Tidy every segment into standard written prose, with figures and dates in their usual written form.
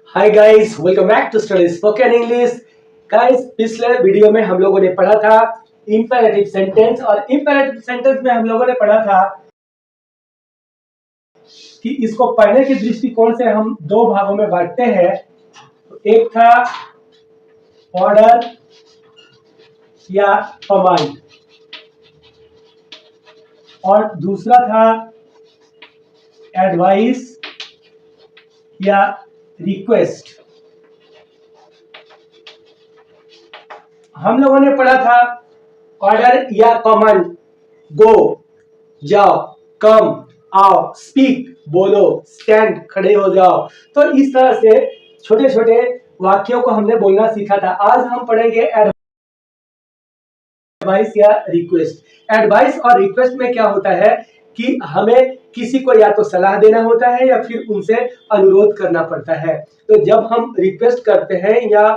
Hi guys, welcome back to study spoken English. Guys, पिछले video में हम लोगों ने पढ़ा था इंपेरेटिव सेंटेंस और इंपेरेटिव सेंटेंस में हम लोगों ने पढ़ा था कि इसको पढ़ने के दृष्टिकोण से हम दो भागों में बांटते हैं। एक था ऑर्डर या कमांड और दूसरा था एडवाइस या रिक्वेस्ट। हम लोगों ने पढ़ा था ऑर्डर या कमांड, गो जाओ, कम आओ, स्पीक बोलो, स्टैंड खड़े हो जाओ। तो इस तरह से छोटे छोटे वाक्यों को हमने बोलना सीखा था। आज हम पढ़ेंगे एडवाइस या रिक्वेस्ट। एडवाइस और रिक्वेस्ट में क्या होता है कि हमें किसी को या तो सलाह देना होता है या फिर उनसे अनुरोध करना पड़ता है। तो जब हम रिक्वेस्ट करते हैं या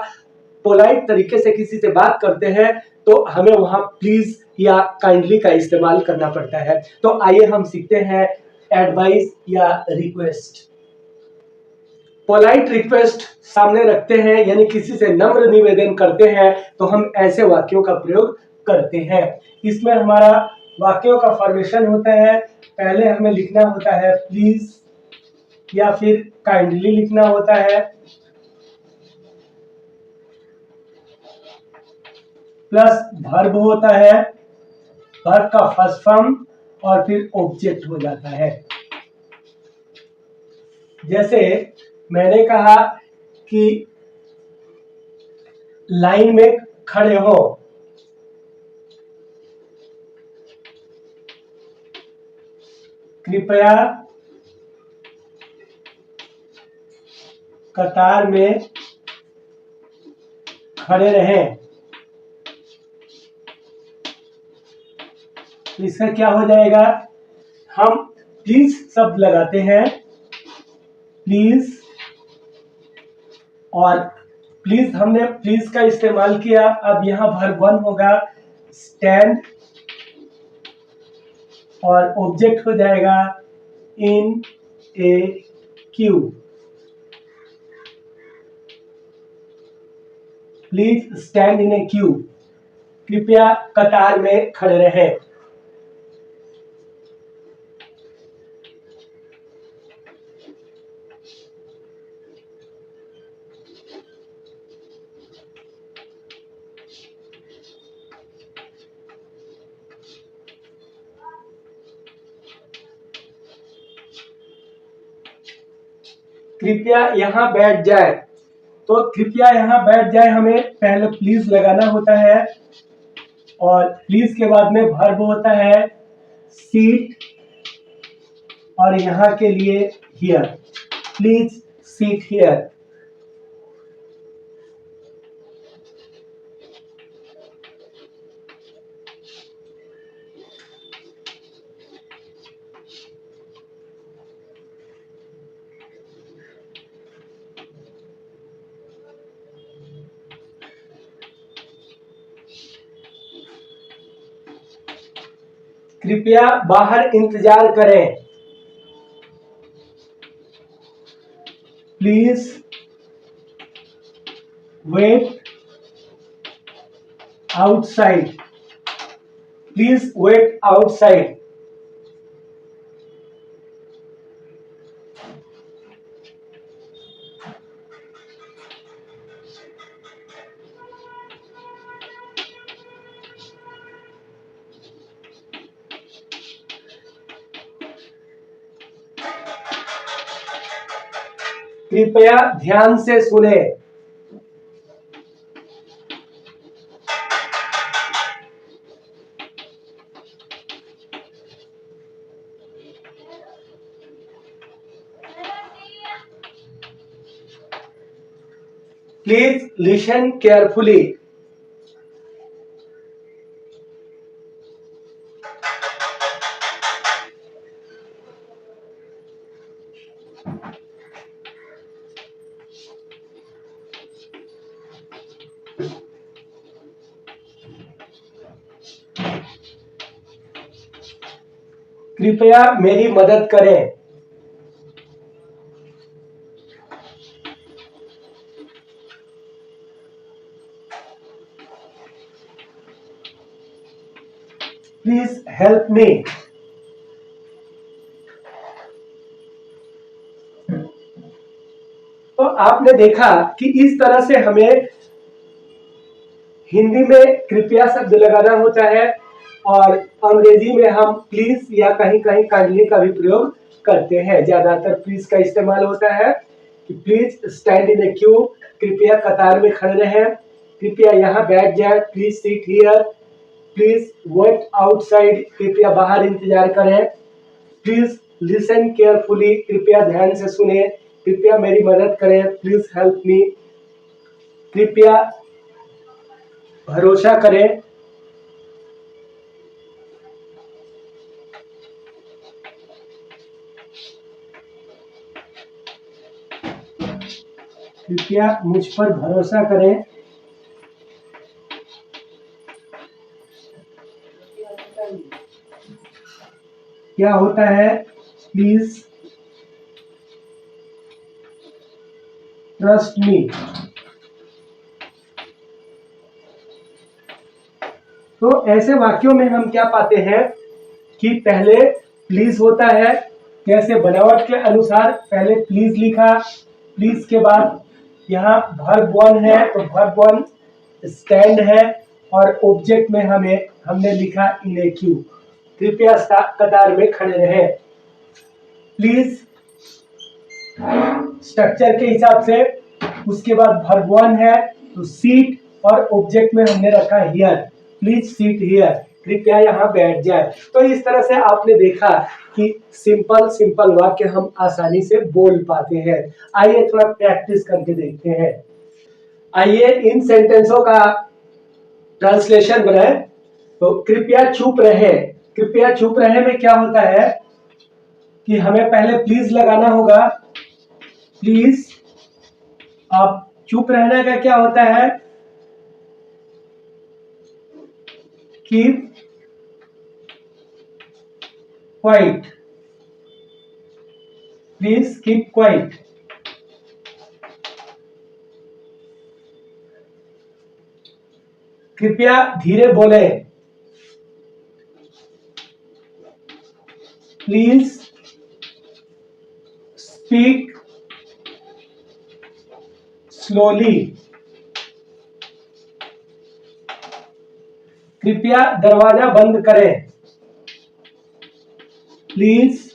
पोलाइट तरीके से किसी से बात करते हैं तो हमें वहां प्लीज या काइंडली का इस्तेमाल करना पड़ता है। तो आइए हम सीखते हैं एडवाइस या रिक्वेस्ट। पोलाइट रिक्वेस्ट सामने रखते हैं यानी किसी से नम्र निवेदन करते हैं तो हम ऐसे वाक्यों का प्रयोग करते हैं। इसमें हमारा वाक्यों का फॉर्मेशन होता है। पहले हमें लिखना होता है प्लीज या फिर काइंडली लिखना होता है, प्लस वर्ब होता है, वर्ब का फर्स्ट फॉर्म और फिर ऑब्जेक्ट हो जाता है। जैसे मैंने कहा कि लाइन में खड़े हो, कृपया कतार में खड़े रहें। तो इसका क्या हो जाएगा, हम प्लीज शब्द लगाते हैं, प्लीज, और प्लीज हमने प्लीज का इस्तेमाल किया। अब यहाँ वर्ब वन होगा स्टैंड और ऑब्जेक्ट हो जाएगा in a queue. Please stand in a queue, कृपया कतार में खड़े रहें। कृपया यहाँ बैठ जाए, तो कृपया यहाँ बैठ जाए हमें पहले प्लीज लगाना होता है और प्लीज के बाद में वर्ब होता है सीट और यहाँ के लिए हियर, प्लीज सीट हियर। कृपया बाहर इंतजार करें, please wait outside, please wait outside. कृपया ध्यान से सुने, प्लीज लिसन केयरफुली। कृपया मेरी मदद करें, प्लीज हेल्प मी। तो आपने देखा कि इस तरह से हमें हिंदी में कृपया शब्द लगाना होता है और अंग्रेजी में हम प्लीज या कहीं कहीं काइंडली का भी प्रयोग करते हैं। ज्यादातर प्लीज का इस्तेमाल होता है कि please stand in a queue, कृपया कतार में खड़े रहें, कृपया यहाँ बैठ जाए, please seat here, please wait outside, कृपया बाहर इंतजार करें, प्लीज लिसन केयरफुली, कृपया ध्यान से सुने, कृपया मेरी मदद करें, प्लीज हेल्प मी, कृपया भरोसा करें, कृपया मुझ पर भरोसा करें, क्या होता है प्लीज ट्रस्ट मी। तो ऐसे वाक्यों में हम क्या पाते हैं कि पहले प्लीज होता है, कैसे बनावट के अनुसार पहले प्लीज लिखा, प्लीज के बाद यहाँ वर्ब वन है तो वर्ब वन स्टैंड है और ऑब्जेक्ट में हमने लिखा इन ए क्यू, कृपया कतार में खड़े रहे। प्लीज स्ट्रक्चर के हिसाब से उसके बाद वर्ब वन है तो सीट और ऑब्जेक्ट में हमने रखा हियर, प्लीज सीट हियर, कृपया यहाँ बैठ जाए। तो इस तरह से आपने देखा कि सिंपल सिंपल वाक्य हम आसानी से बोल पाते हैं। आइए थोड़ा प्रैक्टिस करके देखते हैं। आइए इन सेंटेंसों का ट्रांसलेशन बनाए। तो कृपया चुप रहे, कृपया चुप रहे में क्या होता है कि हमें पहले प्लीज लगाना होगा, प्लीज। अब चुप रहने का क्या होता है, keep quiet, please keep quiet. कृपया धीरे बोले, प्लीज स्पीक स्लोली। कृपया दरवाजा बंद करें, please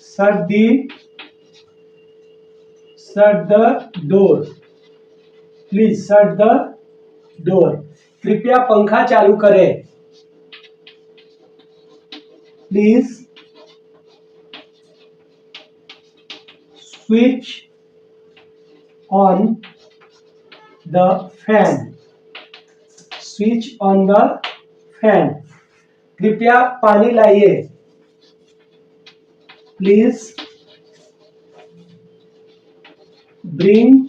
shut the door, please shut the door. कृपया पंखा चालू करें, please switch on the fan, switch on the fan. कृपया पानी लाइए, please bring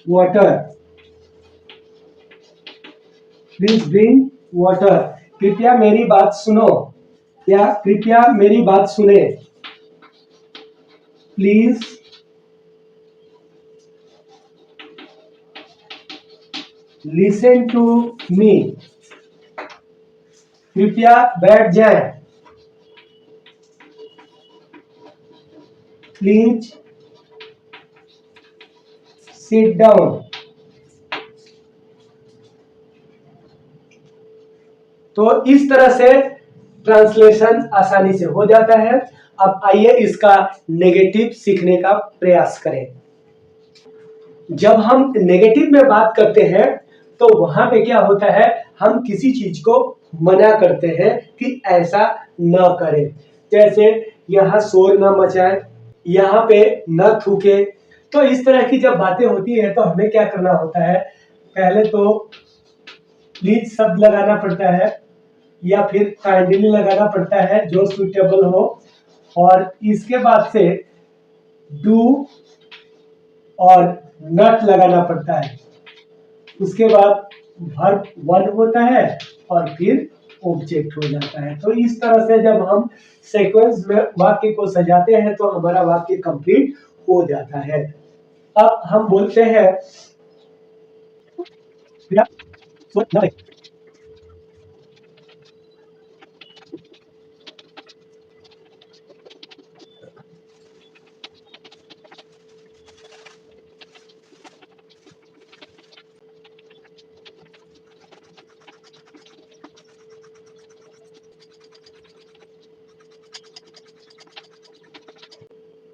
water, please bring water. कृपया मेरी बात सुनो या कृपया मेरी बात सुने, प्लीज लिसन टू मी। कृपया बैठ जाएं, प्लीज सिट डाउन। तो इस तरह से ट्रांसलेशन आसानी से हो जाता है। अब आइए इसका नेगेटिव सीखने का प्रयास करें। जब हम नेगेटिव में बात करते हैं तो वहां पे क्या होता है, हम किसी चीज को मना करते हैं कि ऐसा न करें। जैसे यहाँ शोर न मचाए, यहाँ पे न थूके। तो इस तरह की जब बातें होती है तो हमें क्या करना होता है, पहले तो प्लीज शब्द लगाना पड़ता है या फिर काइंडली लगाना पड़ता है जो सुटेबल हो, और इसके बाद से डू और नॉट लगाना पड़ता है। उसके बाद वर्ब वन होता है और फिर ऑब्जेक्ट हो जाता है। तो इस तरह से जब हम सीक्वेंस में वाक्य को सजाते हैं तो हमारा वाक्य कंप्लीट हो जाता है। अब हम बोलते हैं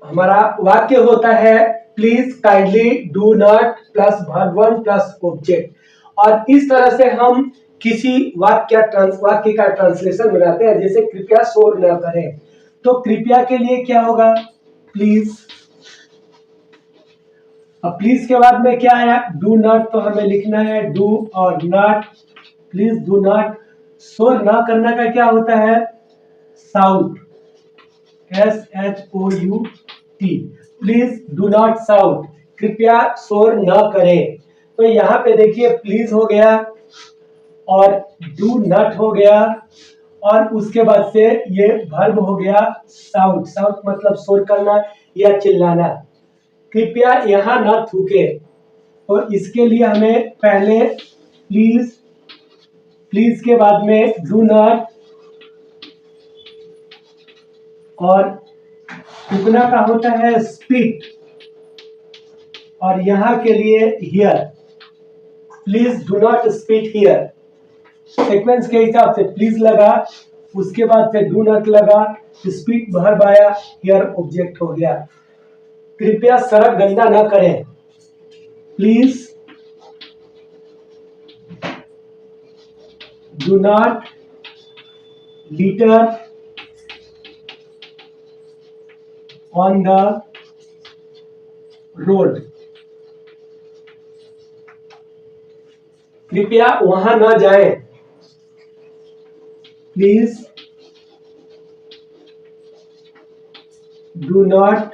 हमारा वाक्य होता है please kindly do not plus verb one plus object. और इस तरह से हम किसी वाक्य का ट्रांसलेशन बनाते हैं, जैसे कृपया शोर न करें। तो कृपया के लिए क्या होगा, प्लीज। अब प्लीज के बाद में क्या है, डू नॉट, तो हमें लिखना है डू और नॉट, प्लीज डू नॉट। शोर ना करना का क्या होता है, shout, SHOUT, please do not shout, कृपया शोर न करें। तो यहाँ पे देखिए प्लीज हो गया और डू नॉट हो गया, और उसके बाद से ये वर्ब हो गया साउट। साउट मतलब शोर करना या चिल्लाना। कृपया यहाँ न थूके, तो इसके लिए हमें पहले प्लीज, प्लीज के बाद में डू नॉट, और थूकना का होता है स्पीट, और यहाँ के लिए here, please do not spit here. Sequence के हिसाब से प्लीज लगा, उसके बाद से डू नॉट लगा, स्पीट वर्ब आया, हियर ऑब्जेक्ट हो गया। कृपया सड़क गंदा ना करें, please do not litter on the road, कृपया वहां ना जाएं, please do not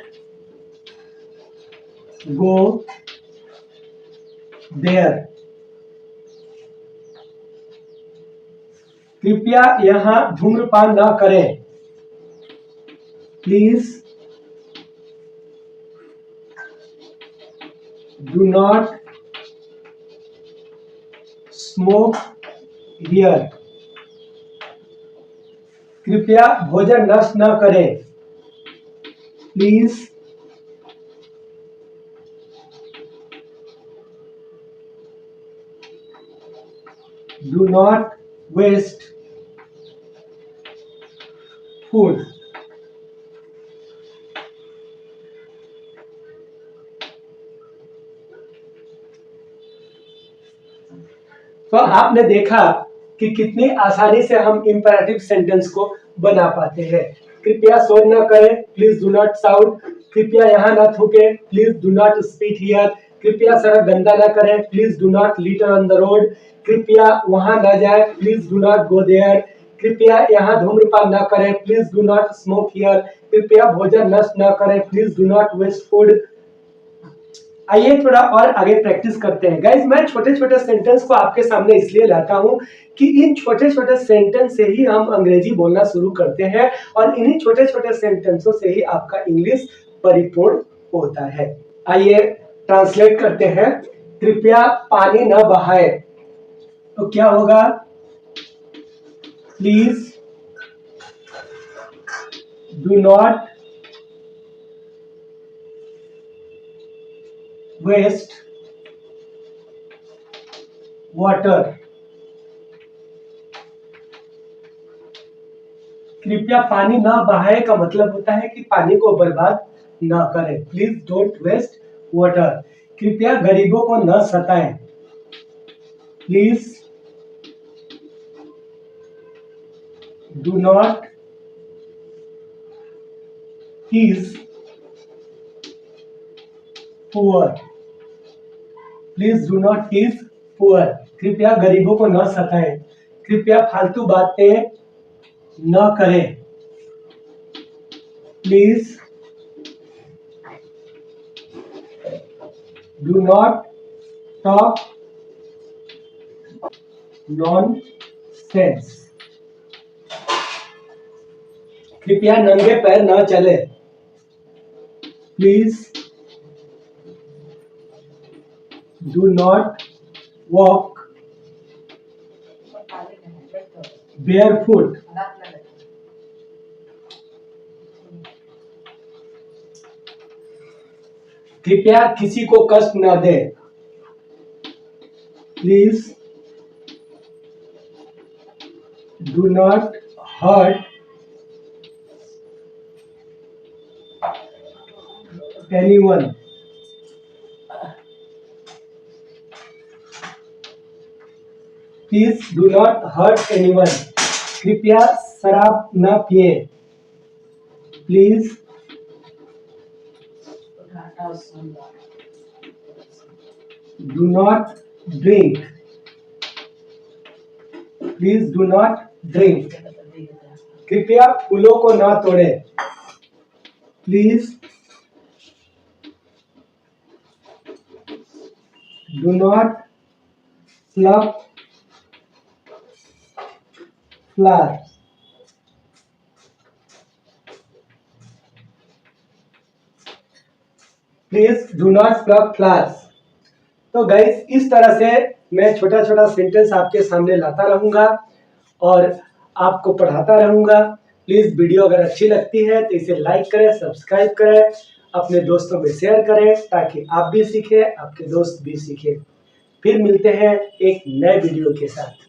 go there, कृपया यहां धूम्रपान ना करें, please do not smoke here, कृपया भोजन नष्ट न करें, please do not waste food. तो आपने देखा कि कितनी आसानी से हम इंपेरेटिव सेंटेंस को बना पाते हैं। कृपया शोर न करें, प्लीज डू नॉट साउट, कृपया यहाँ न थूके, please do not spit here, कृपया सड़क गंदा न करें, please do not litter on the road, कृपया वहां न जाए, please do not go there, कृपया यहाँ धूम्रपान न करें, please do not smoke here, कृपया भोजन नष्ट न करें, please do not waste food. आइए थोड़ा और आगे प्रैक्टिस करते हैं। गाइस, मैं छोटे छोटे सेंटेंस को आपके सामने इसलिए लाता हूं कि इन छोटे छोटे सेंटेंस से ही हम अंग्रेजी बोलना शुरू करते हैं, और इन्हीं छोटे छोटे सेंटेंसों से ही आपका इंग्लिश परिपूर्ण होता है। आइए ट्रांसलेट करते हैं। कृपया पानी न बहाए, तो क्या होगा, please do not waste water, कृपया पानी ना बहाए का मतलब होता है कि पानी को बर्बाद ना करें। प्लीज डोंट वेस्ट वाटर, कृपया गरीबों को न सताएं, please do not tease poor, please do not tease poor, कृपया गरीबों को न सताएं, कृपया फालतू बातें न करें, please do not talk nonsense, कृपया नंगे पैर न चले, please do not walk barefoot, कृपया किसी को कष्ट न दे, please do not hurt anyone. Please do not hurt anyone. कृपया शराब न पिए. Please do not drink. Please do not drink. कृपया फूलों को ना तोड़े. Please do not pluck flowers. Please do not pluck flowers. तो गाइस इस तरह से मैं छोटा छोटा सेंटेंस आपके सामने लाता रहूंगा और आपको पढ़ाता रहूंगा. प्लीज वीडियो अगर अच्छी लगती है तो इसे लाइक करें, सब्सक्राइब करें, अपने दोस्तों में शेयर करें ताकि आप भी सीखें, आपके दोस्त भी सीखें. फिर मिलते हैं एक नए वीडियो के साथ.